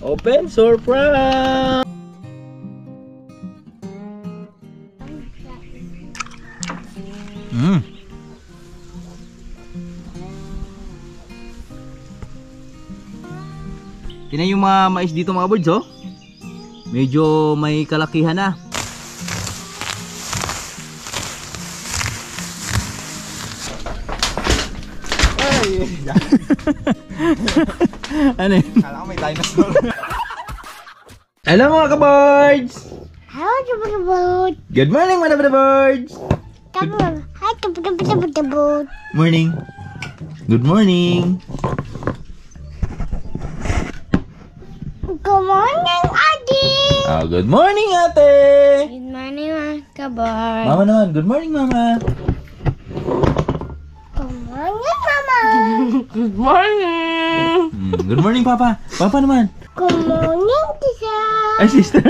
Open surprise. Tingnan yung mga mais dito mga birds, oh. Medyo may kalakihan na. Ay! Ano yun? Kala ko may dinosaur. Hello mga ka-birds! Hello, kababot. Good morning mga ka-birds! Kababot. Hi, kababot. Morning! Good morning! Good morning, Adi. Good morning ate! Good morning, mga kabor. Mama naman, good morning mama! Good morning, Mama. Good morning! Good morning papa! Papa naman! Good morning, Tisa. Ay sister!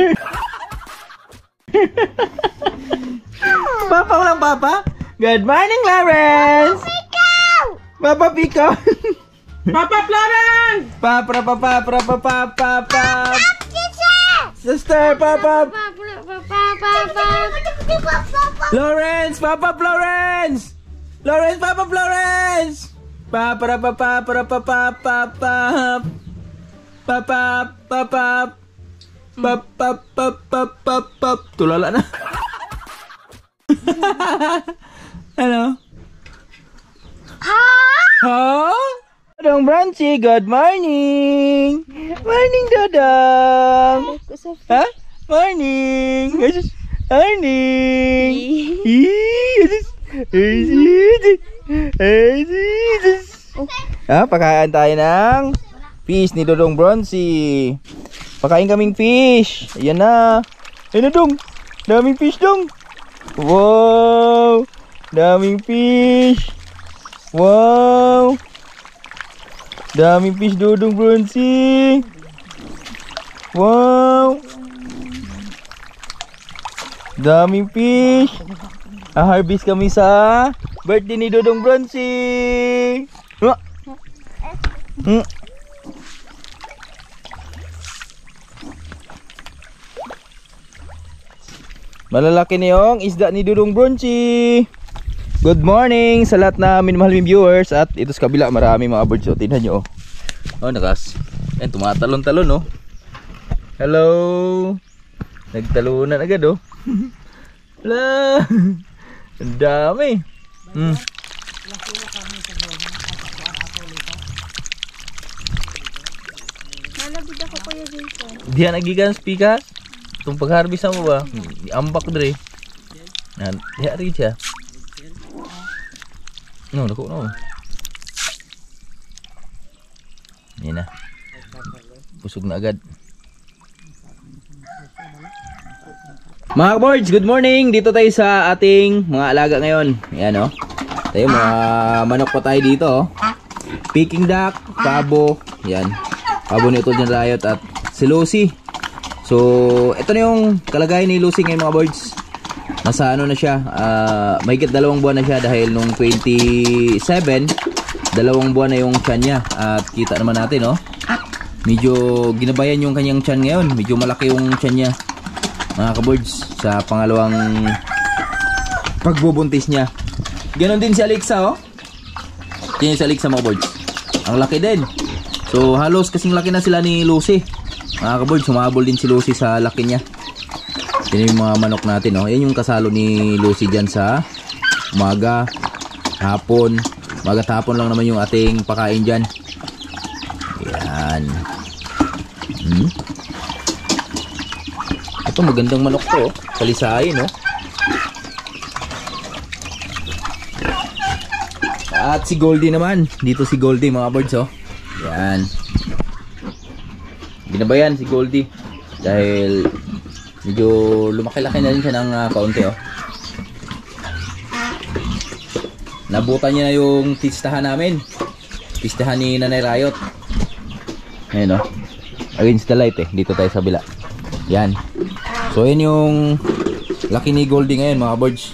Papa walang papa? Good morning Lawrence! Ikaw. Papa Pico! Papa Florence! Papa papa papa papa papa Tisa. Sister papa Papa. Lawrence Papa Florence Lawrence Papa Florence Papa papa papa papa papa papa papa papa papa tulala na. Ano? Ha? Dodong Branchi, good morning! Morning, Dodong! Ha? Morning! Morning! Pakain tayo ng fish ni Dodong Bronzy. Pakain kaming fish. Ayan na. Ayan na, Dong. Daming fish, Dong. Wow! Daming fish. Wow! Daming fish, Dodong Bronzy. Wow! Daming fish. Harvest kami sa birthday ni Dodong Bronzy. Malalaki na yung isda ni Dodong Bronzy. Good morning sa lahat na minamahal mong viewers. At ito sa kabila marami mga birds. O, tingnan nyo. Oh, nakas. Ayan, tumatalon-talon, oh. Hello. Nagtalunan agad, oh. Hala. Ang dami. Malabid ako kuya dito. Diyan nagigan speaker. Itong pag-harvest mo ba? Ambak dre. Yan, diyan siya. No, naku, no. Yan na. Pusog na agad. Mga boards, good morning. Dito tayo sa ating mga alaga ngayon. Ayan, oh. Tayo, mga manok pa tayo dito, oh. Peking duck, pabo. Yan. Pabo ni Utol Jan Riot at si Lucy. So, ito na yung kalagayan ni Lucy ngayon mga boards. Nasa ano na siya, mahigit 2 buwan na siya dahil nung 27, 2 buwan na yung tiyan niya. At kita naman natin, oh. Medyo ginabayan yung kanyang tiyan ngayon. Medyo malaki yung tiyan niya, mga kaboards, sa pangalawang pagbubuntis niya. Ganon din si Alexa, oh. Tingnan si Alexa mga kaboards. Ang laki din. So, halos kasing laki na sila ni Lucy. Mga kaboards, sumabol din si Lucy sa laki niya. Yan yung mga manok natin, oh. Yan yung kasalo ni Lucy dyan sa umaga, hapon. Umaga at hapon lang naman yung ating pakain dyan. Yan. Ito magandang manok to, oh. Kalisain, oh. At si Goldie naman. Dito si Goldie mga birds, oh. Yan. Binabayan si Goldie dahil medyo lumaki-laki na rin siya ng kaunti, oh. Nabutan niya na yung pistahan namin. Pistahan ni Nanay Riot. Ayan, oh. Against the light, eh. Dito tayo sa bila. Yan. So, yun yung laki ni Goldie ngayon mga birds.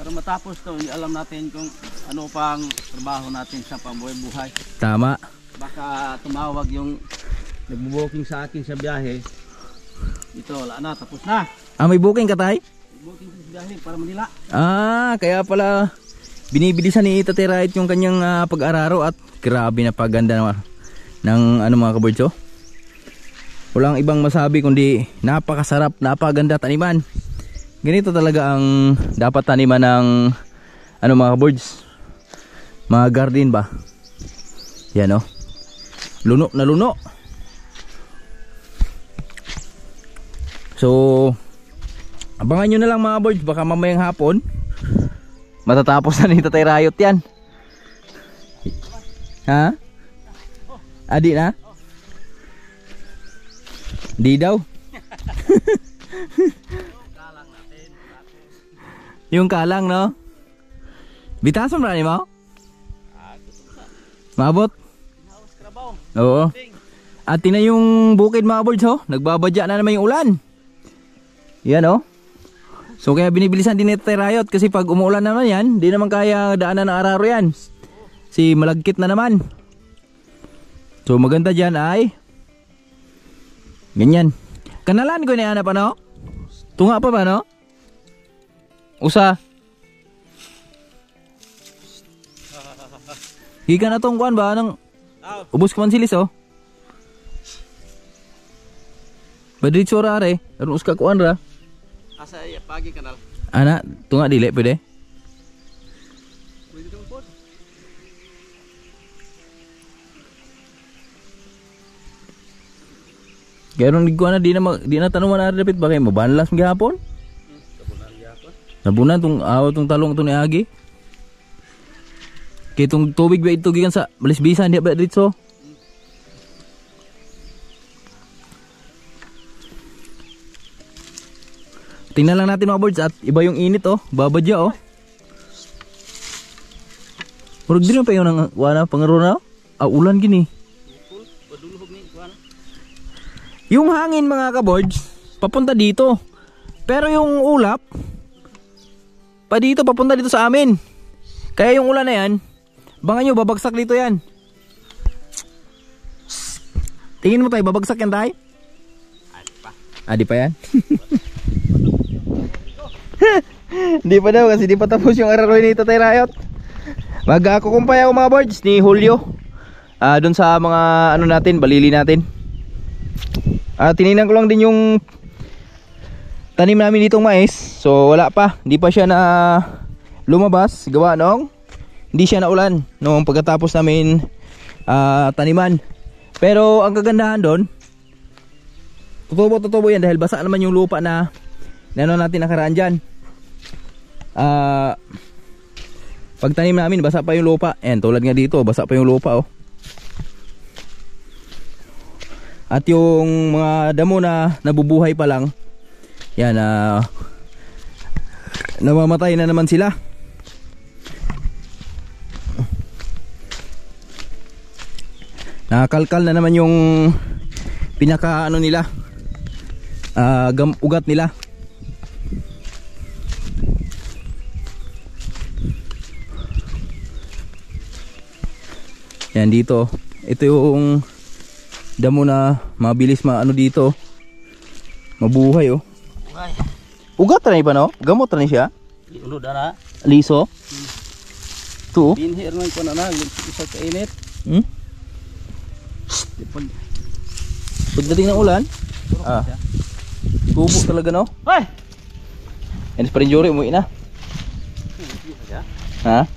Para matapos to, hindi alam natin kung ano pang trabaho natin sa pambuhay-buhay. Tama. Baka tumawag yung nagbo-booking sa akin sa biyahe. Ito, wala na, tapos na. Ah, may booking ka tay? Booking sa biyahe para Manila. Ah, kaya pala binibilisan ni Tate Riot yung kanyang pag-araro at grabe na paganda naman ng ano mga kaboys oh. Walang ibang masabi kundi napakasarap, napaganda taniman. Ganito talaga ang dapat taniman ng ano mga kaboys, mga garden ba. Yan oh. Luno na luno. So abangan nyo na lang mga boys, baka mamayang hapon matatapos na ni Tatay Riot yan. Ha? Adi na? Di daw. Yung kalang no? Bitasan ba ni mo? Maabot? Oo. At tingnan yung bukid mga boys oh. Nagbabadya na naman yung ulan. Yan oh. So kaya binibilisan din ni Tatay Riot kasi pag umuulan naman yan, di naman kaya daanan ng araro yan. Si malagkit na naman. So maganda dyan ay ganyan. Kanalan ko niya na pa no? Tunga pa ba no? Usa. Hika na tong kuan ba? Nang ubos ko man silis oh. Badrit sorare. Aron uska kuan ra. Asa pagi kanal. Ana, tunga dili pwede. Pwede dong po. Kaya nung nagkuhan na di na tanuman na dapat ba kayo mabanlas mga hapon? Tabunan gyapon. Nabunan tong tong talong to ni Agi. Kay tong tubig ba ito gikan sa Malisbisan di ba dito? Tingnan lang natin mga birds at iba yung init oh, babadya oh. Murag din pa yun ang wala pangaruna ulan gini. Padulhog ni kuan. Yung hangin mga kaboards papunta dito. Pero yung ulap papunta dito sa amin. Kaya yung ulan na yan, bangan nyo babagsak dito yan. Tingin mo tayo babagsak yan tayo? Adi pa yan? Di pa daw kasi di pa tapos yung araroy ni Tatay Riot. Mag-kukumpay ako mga boards ni Julio doon sa mga ano natin, balili natin. Tinignan ko lang din yung tanim namin ditong mais. So wala pa, di pa siya na lumabas. Gawa nung hindi siya naulan nung pagkatapos namin taniman. Pero ang kagandahan doon, tutubo yan dahil basa naman yung lupa na ano natin nakaraan dyan. Pag tanim namin basa pa yung lupa. Ayan, tulad nga dito basa pa yung lupa oh. At yung mga damo na nabubuhay pa lang, yan namamatay na naman sila. Nakakalkal na naman yung pinaka ano nila, ugat nila. Yan dito, ito yung damo na mabilis maano dito, mabuhay oh. Buhay. Ugat na ba no? Gamot na siya? Ulo dara. Liso? Ito oh. Binhi ron ko na isa ka init. Pagdating ng ulan, tubo talaga no? Hoy! Yan pa rin Jory, umuwi na. Ha?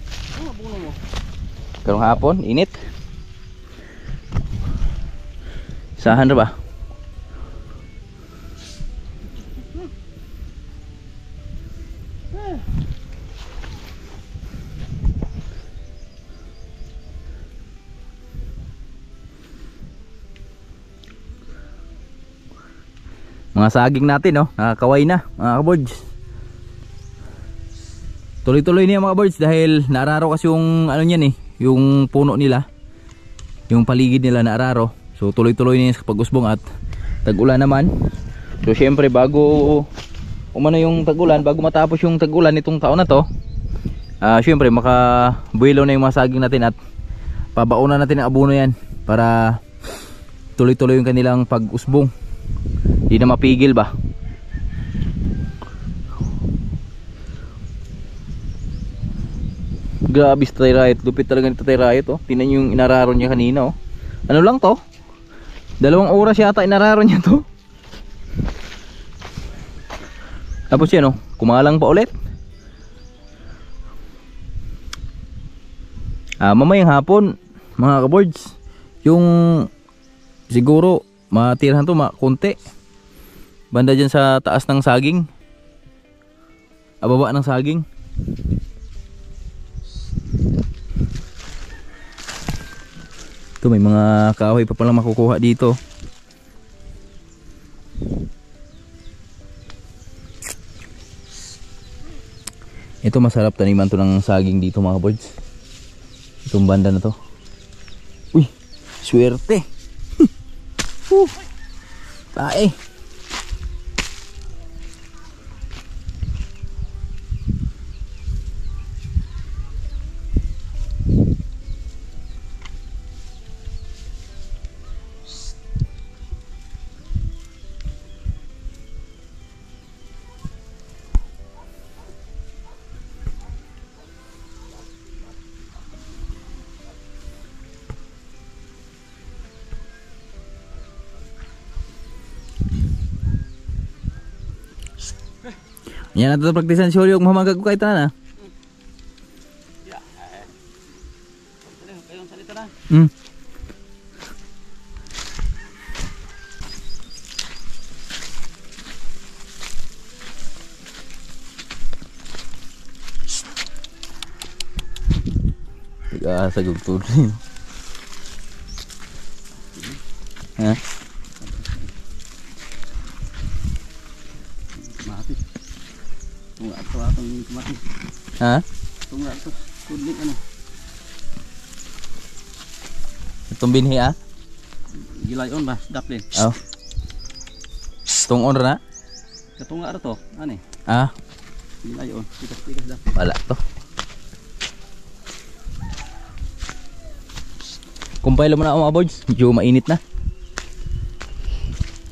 Karong hapon, init. Sahan na ba? Mga saging natin no, nakakaway na mga kaboards. Tuloy-tuloy niya mga birds dahil naararo kasi yung ano niyan yung puno nila, yung paligid nila naararo. So tuloy-tuloy niya sa pag-usbong at tag-ulan naman. So syempre bago umano yung tag-ulan, bago matapos yung tag-ulan itong taon na to, Syempre makabuelo na yung mga saging natin at pabaunan natin ang abono yan para tuloy-tuloy yung kanilang pag-usbong. Hindi na mapigil ba. Grabe si Tay Riot, lupit talaga ni Tay Riot oh. Tingnan yung inararon niya kanina oh. Ano lang to? 2 oras yata inararon niya to. Tapos yan oh, kumalang pa ulit. Mamayang hapon mga kaboards, yung siguro matirahan to konti banda dyan sa taas ng saging, baba ng saging. Ito may mga kahoy pa palang makukuha dito. Ito masarap taniman to ng saging dito mga kaboards. Itong banda na to. Uy, swerte. Tae. Yan natin praktisan si Julio kung mamagag ko kahit na. Kayong salita na. Sagog tuloy. Ha? Mati. Tunga ato atong mati. Ha? Tunga ato. Kudling ano. Itong binhi ah? Gilayon ba? Daplin. Oh. Itong on na? Katunga ato to. Ani? Ah? Gilayon. Tikas-tikas daplin. Wala to. Kumpay mo na mga boards. Medyo mainit na.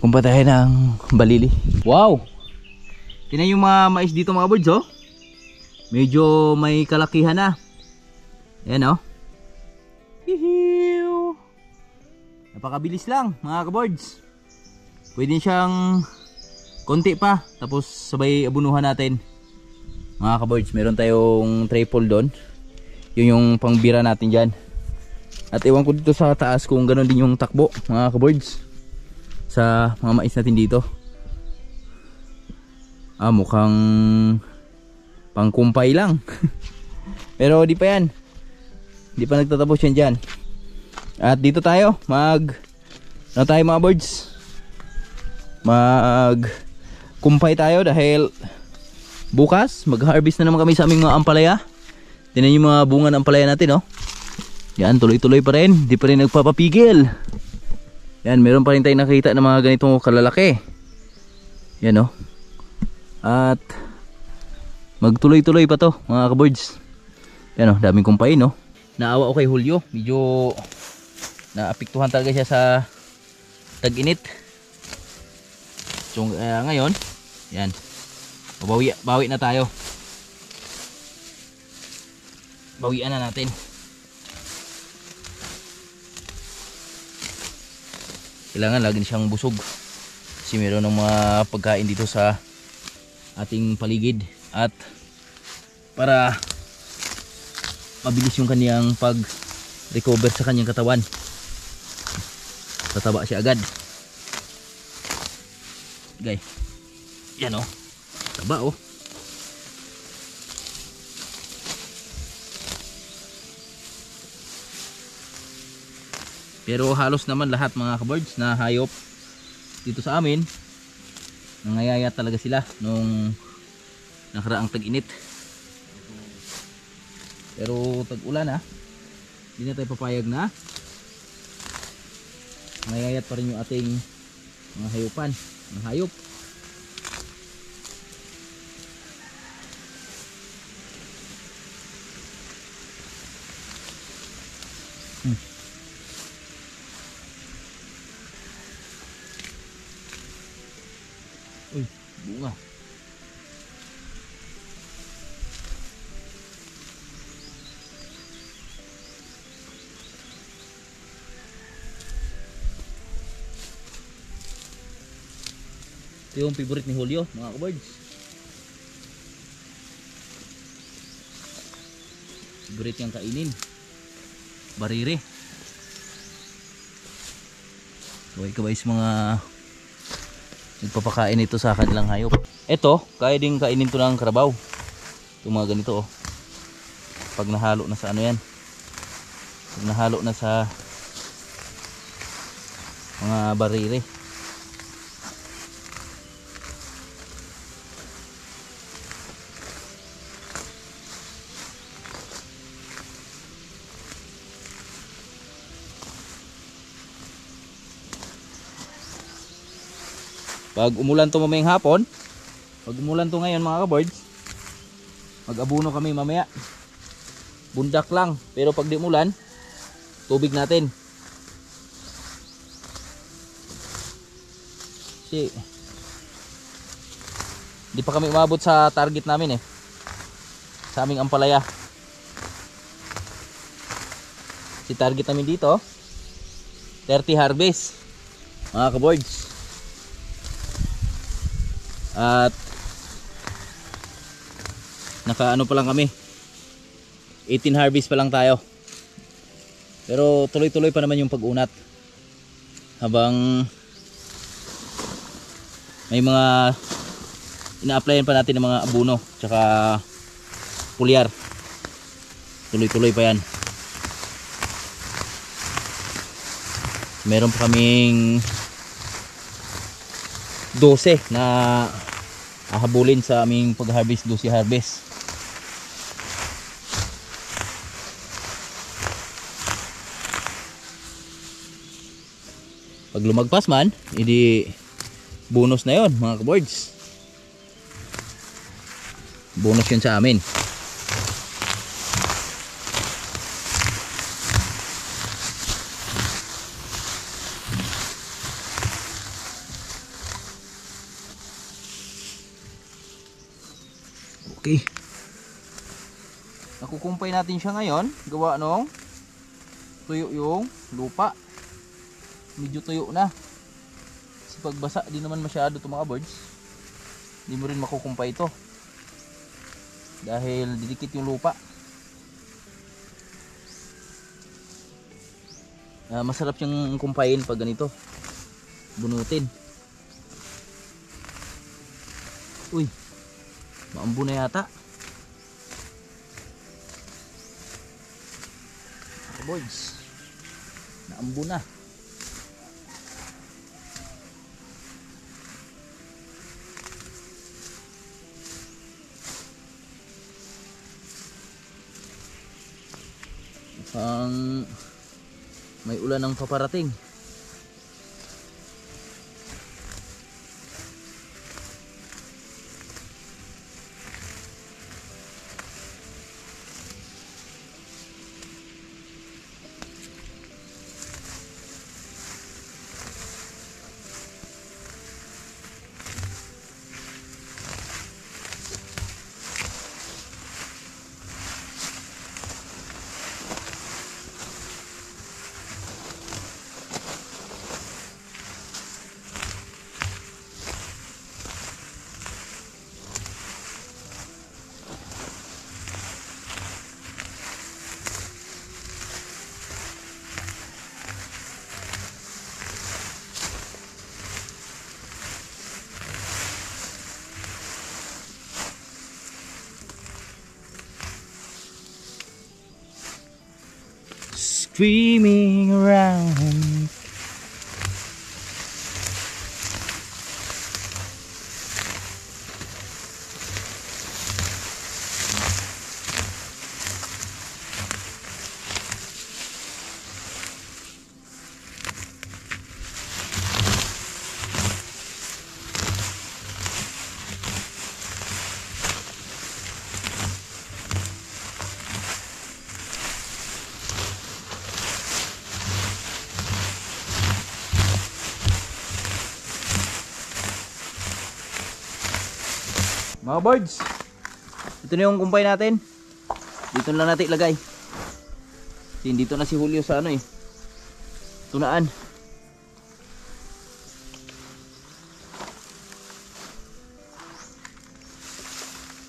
Kumpay tayo ng balili. Wow! Tingnan yung mga mais dito mga boards oh. Medyo may kalakihan na. Ayan oh. Hihiw! Napakabilis lang mga kaboards. Pwede siyang konti pa. Tapos sabay abunuhan natin. Mga kaboards, meron tayong triple doon. Yun yung pangbira natin dyan. At ewan ko dito sa taas kung ganoon din yung takbo mga kaboards sa mga mais natin dito. Mukhang pangkumpay lang. Pero di pa yan. Di pa nagtatapos yan dyan. At dito tayo ano tayo mga boards, kumpay tayo dahil bukas mag-harvest na naman kami sa aming mga ampalaya. Tingnan yung mga bunga ng ampalaya natin oh. Yan, tuloy-tuloy pa rin. Di pa rin nagpapapigil. Yan, meron pa rin tayong nakita ng mga ganitong kalalaki. Yan o. At magtuloy-tuloy pa to mga kaboards. Yan o, daming kumpay no. Naawa ako kay Julio. Medyo naapektuhan talaga siya sa tag-init. So ngayon, yan. Bawi na tayo. Bawian na natin. Kailangan lagi siyang busog kasi meron ng mga pagkain dito sa ating paligid at para mabilis yung kaniyang pag-recover sa kanyang katawan. Tataba siya agad. Gay. Yan oh. Taba oh. Pero halos naman lahat mga kaboards na hayop dito sa amin nangayaya talaga sila nung nakaraang tag-init. Pero tag-ulan hindi na tayo papayag na nangayayat pa rin yung ating mga hayupan, mga hayop. Uy, bunga. Ito yung favorite ni Julio, mga kabards. Favorite niyang kainin. Barire. Kaway-kaway sa mga nagpapakain ito sa kanilang hayop. Ito, kaya din kainin to ng karabaw. Yung mga ganito oh. Pag nahalo na sa ano yan. Pag nahalo na sa mga barire. Pag umulan to mamayang hapon, pag umulan to ngayon mga kabards, mag-abuno kami mamaya. Bundak lang, pero pag di umulan, tubig natin. Kasi di pa kami umabot sa target namin sa aming ampalaya. Si target namin dito 30 harvest mga kabards. At naka-ano pa lang kami, 18 harvest pa lang tayo. Pero tuloy-tuloy pa naman yung pag-unat habang may mga ina-applyan pa natin ng mga abono tsaka pulyar. Tuloy-tuloy pa yan. Meron pa kaming 12 na hahabulin sa aming pag-harvest, 12 harvest. Pag lumagpas man, hindi bonus na yon mga kaboards. Bonus yun sa amin. Okay. Nakukumpay natin siya ngayon. Gawa nung tuyo yung lupa. Medyo tuyo na. Kasi pagbasa di naman masyado ito mga birds. Hindi mo rin makukumpay ito. Dahil didikit yung lupa. Masarap siyang kumpayin pag ganito. Bunutin. Uy. Maambo na yata. Boys, naambo na. Mukhang may ulan ang paparating. Screaming around. Mga birds, ito na yung kumpay natin. Dito na lang natin ilagay. Dito na si Julio sa ano eh, tunaan.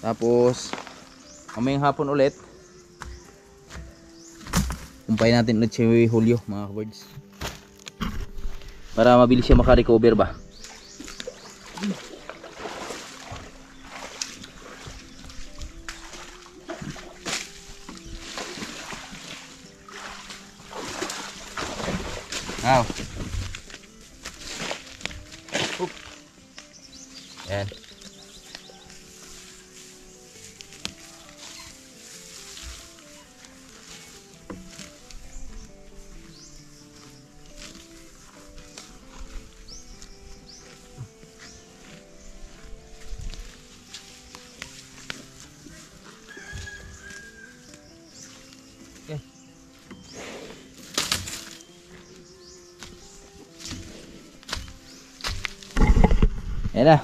Tapos mamayang hapon ulit kumpay natin ulit si Julio mga birds, para mabilis siya makarecover ba. Wow. Yan. Okay. Ayan na.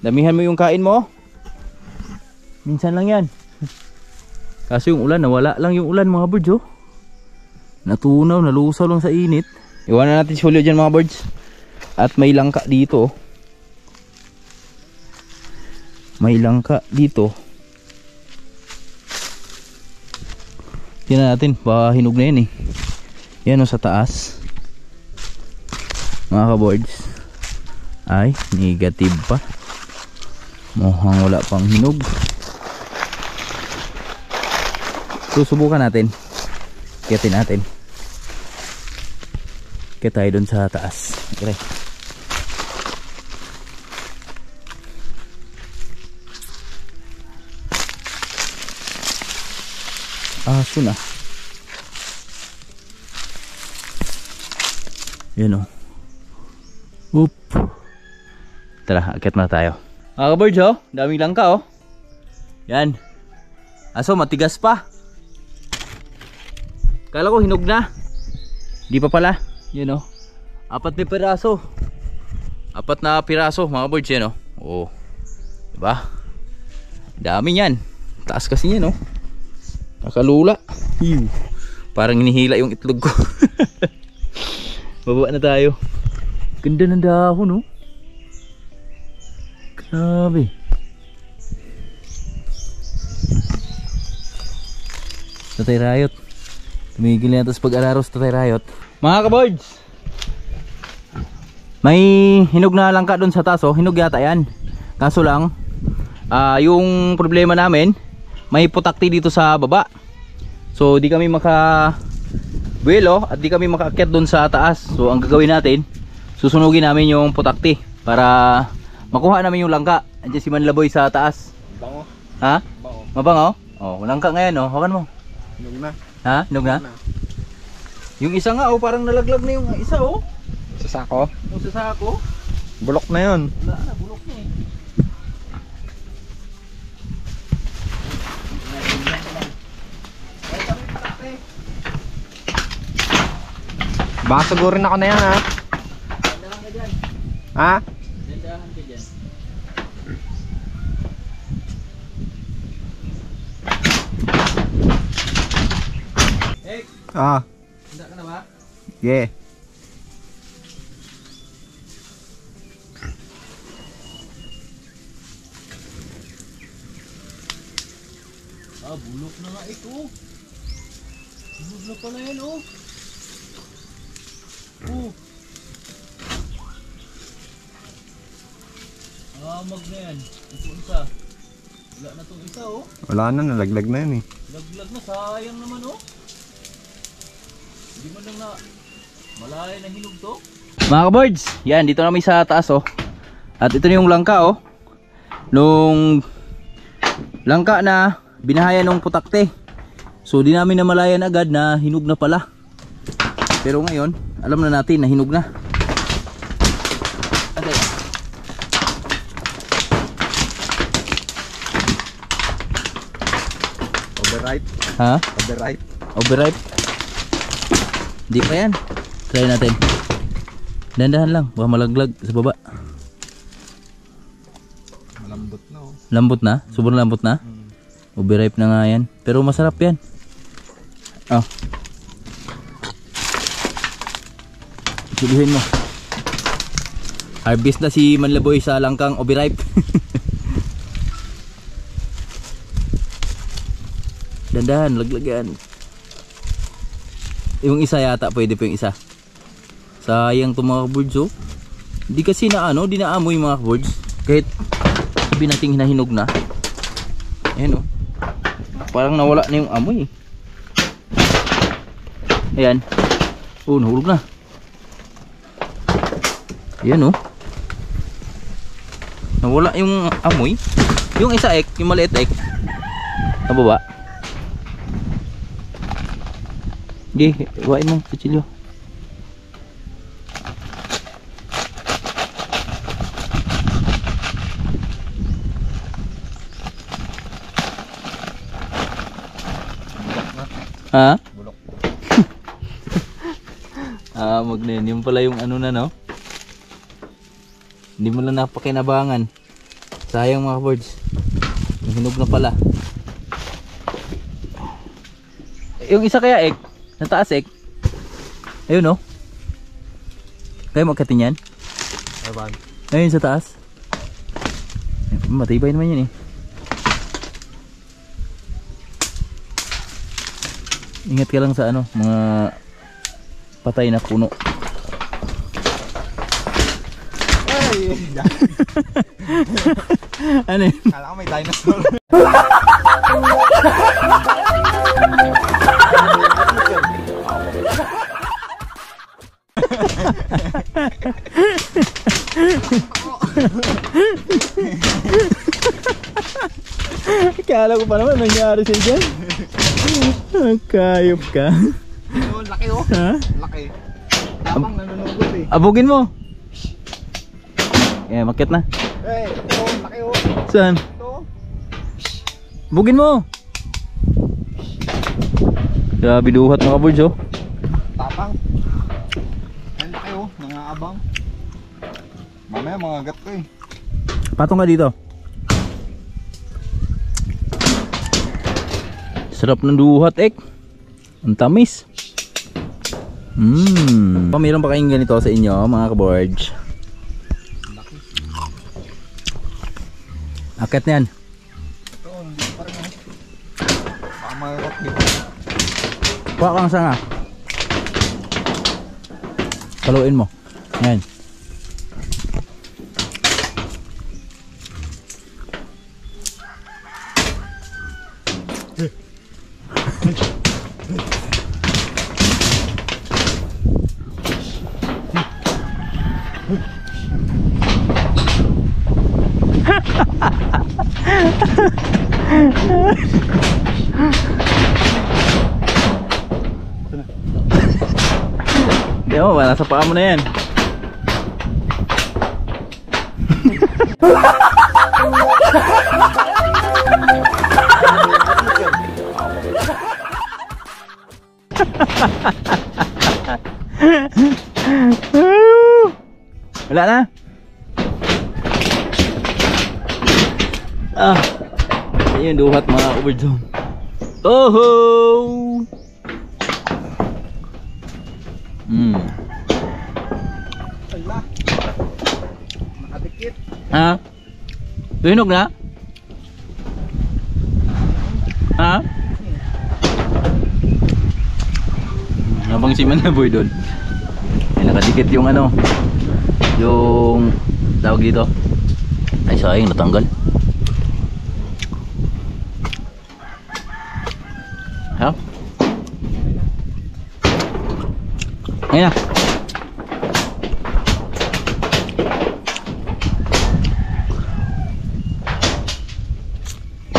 Damihan mo yung kain mo. Minsan lang yan. Kasi yung ulan, nawala lang yung ulan mga birds oh. Natunaw, nalusaw lang sa init. Iwanan natin si Julio dyan mga birds. At may langka dito. May langka dito. Tingnan natin, baka hinog na yan eh. Yan o sa taas. Mga ka-birds. Ay, negative pa. Mukhang wala pang hinog. Susubukan natin. Kiyatin natin. Kaya tayo dun sa taas. Okay. Aso na. Yan o. Oop. Tara, akit na tayo. Mga ka-birds oh, daming langka oh. Yan. Aso, matigas pa. Kala ko hinog na. Di pa pala. Yan oh. 4 na piraso. 4 na piraso mga birds yan oh. Oh. Diba? Dami yan. Taas kasi yan oh. Nakalula. Parang hinihila yung itlog ko. Bababa na tayo. Ganda ng dahon oh. Grabe. Tatay Rayot. Tumigil na tapos pag-araros Tatay Rayot. Mga ka-birds, may hinog na langka doon sa taso. Hinog yata yan. Kaso lang yung problema namin, may putakti dito sa baba. So di kami makabuelo at di kami makaakyat doon sa taas. So ang gagawin natin, susunugin namin yung putakti para makuha namin yung langka. Andiyan si Manlaboy sa taas. Bango. Ha? Bango. Mabango? Oh, langka ngayon oh. Hawakan mo. Hinog na. Ha? Hinog na? Yung isa nga oh, parang nalaglag na yung isa oh. Sa sako. Yung sa sako. Bulok na yun. Wala na, bulok na eh. Baka sigurin ako na yan ha. Dandahan ka dyan. Ha? Dandahan ka dyan. Hey, Ah. handa ka na ba? Yeah. Bulok na nga ito. Bulok na pala yan oh. Oh. Mag na yan. Ito isa. Wala na itong isa oh. Wala na, nalaglag na yun eh. Laglag na, sayang naman oh. Hindi mo lang na malaya na hinog to. Mga ka-birds, yan dito namin sa taas oh. At ito na yung langka oh. Nung langka na binahaya nung putakte. So di namin namalayan agad na hinog na pala. Pero ngayon, alam na natin na hinog na. Okay. Overripe. Ha? Overripe. Overripe? Di pa yan. Try natin. Dandahan lang, baka malaglag sa baba. Malambot na oh. Lambot na? Sobrang lambot na? Overripe na nga yan. Pero masarap yan. Oh. Suluhin mo. Harvest na si Manlaboy sa langkang overripe. Dandahan, laglagan. Yung isa yata, pwede pa yung isa. Sayang itong mga birds, oh. Hindi kasi na ano, di naamoy mga birds. Kahit sabi nating hinahinog na. Ayan, oh. Parang nawala na yung amoy. Ayan. Oh, nahulog na. Ayan, oh. Nawala yung amoy. Yung isa ek, yung maliit ek. Nababa. Sige, iwain mo, kutsilyo. Ha? Bulok. Magnen. Yung pala yung ano na, no? Hindi mo lang napakinabangan. Sayang mga birds. Hinog na pala. Yung isa kaya ek, nataas ek. Ayun, no? Kaya magkatin yan? Ewan. Ayun sa taas. Matibay naman yun eh. Ingat ka lang sa ano, mga patay na puno. Ay! Ano yun? Kala ko may dinosaur. Kala ko pa naman nangyari siya dyan. Kayop ka. Oh, laki oh. Ha? Laki. Tapang nanunugod eh. Abugin mo. Eh, makit na. Eh, ito, laki oh. Saan? Ito. Abugin mo. Grabe duhat mga birds, oh. Tapang. Ang laki oh, nangaabang. Mamaya mga gat ko eh. Patong ka dito. Sarap ng duhat, ek. Ang tamis. Mayroon pa kayong ganito sa inyo, mga kaborge? Akit na yan. Ito, hindi pa rin oh. Baka mga gat dito. Kuha kang sanga. Paluin mo. Yan. Di mo ba, nasa paa mo na yan. Wala na. Ayun, duhat mga overdome. Oho! Ala. Nakadikit. Ha? Tuhinog na? Ha? Nabang si Manlaboy doon. Ay, nakadikit yung ano, yung tawag dito. Ay, sayang, natanggal. Ha? Ayan na.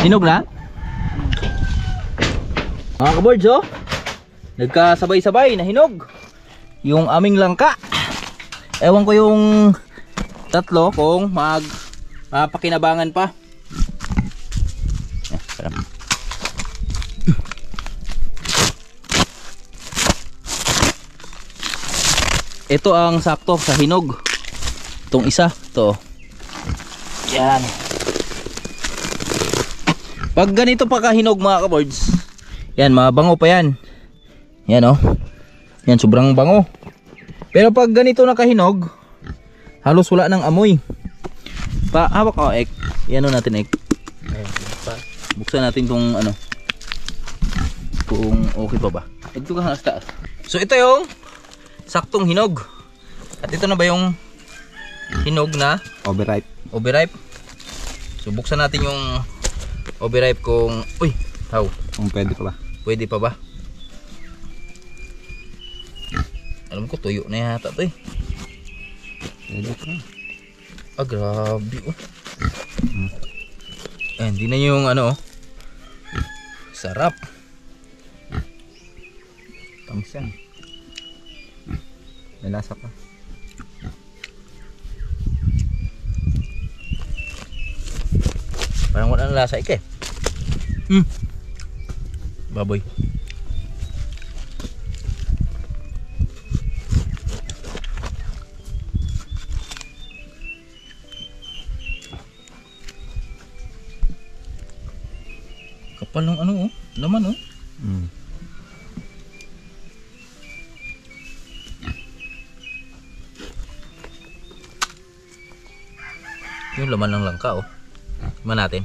Hinog na? Mga kabords, oh, nagkasabay-sabay na hinog yung aming langka. Ewan ko yung tatlo kung pakinabangan pa. Ito ang sakto sa hinog. Itong isa, ito. Yan. Pag ganito pa kahinog mga kabords, yan, mabango pa yan. Yan oh. Yan, sobrang bango. Pero pag ganito na kahinog, halos wala ng amoy. Hawak ko, Ek. Yan o natin, Ek. Buksan natin kung ano, kung okay pa ba. Ito ka hanggang taas. So ito yung saktong hinog. At ito na ba yung hinog na Overripe. overripe? So buksan natin yung overripe kung, uy, how? Kung pwede pa ba? Pwede pa ba? Alam ko tuyo na yata to eh. Pwede pa. Ah, grabe oh. Eh, hindi na yung ano oh. Sarap. Tamis yan. May lasa pa. Parang wala na lasa eh. Baboy. Kapal ng ano oh, laman oh. Yung laman ng langka oh. Tikman natin.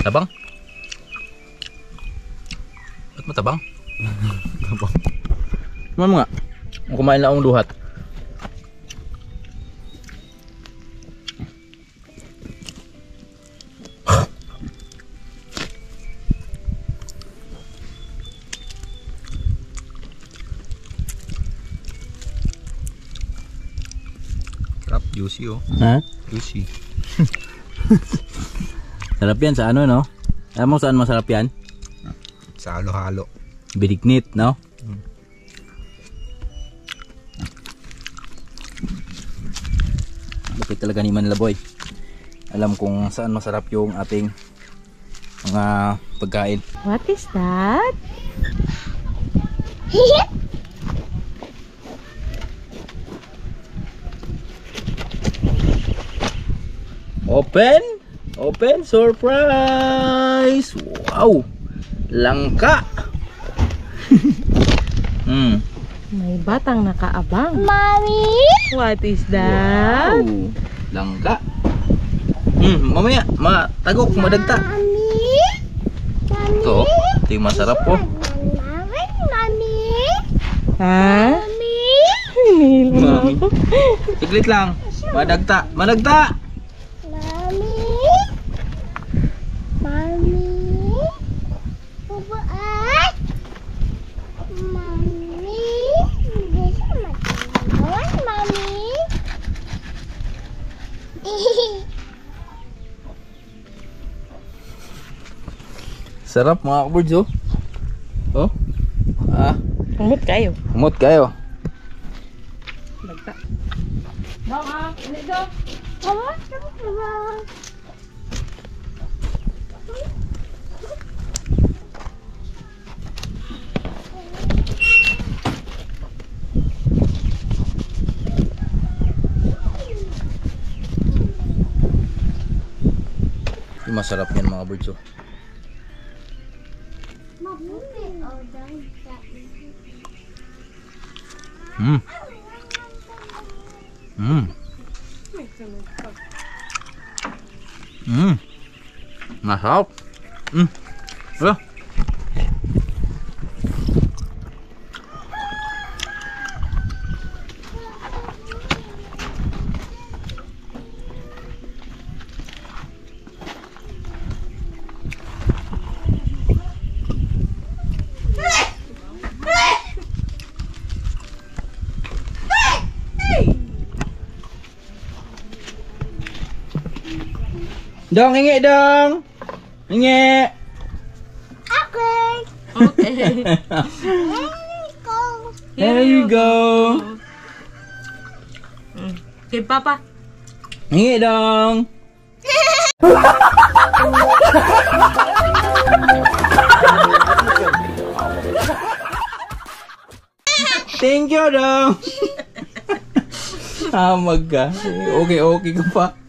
Tabang? Ba't matabang? Tabang. Tikman mo nga. Kumain lang akong duhat. Sarap, juicy oh. Ha? Juicy. Sarap yan sa ano no? Alam mo saan masarap yan? Sa halo-halo. Binignit no? Bakit talaga ni Manlaboy? Alam kung saan masarap yung ating mga pagkain. What is that? Open! Open! Surprise! Wow! Langka! May batang nakaabang. Mommy? What is that? Wow! Langka! Mamaya, matagok, madagta. Mommy? Ito, ito yung masarap po. Mommy? Ha? Mommy? Hinihila na Mami. ako. Siglit lang. Madagta! Madagta! Mommy? Mommy? Bubaan? Mommy? Hindi siya matulog, Mommy? Sarap mga kabords oh. Oh. Umot kayo. Umot kayo. Bagta. Mama? Yung masarap yan mga birds oh. Masarap. Wala. Dong, hingi dong. Hingi. Okay. Okay. Go. There you go. Kay Papa. Hingi dong. Thank you dong. Hamag ka. Okay ka pa.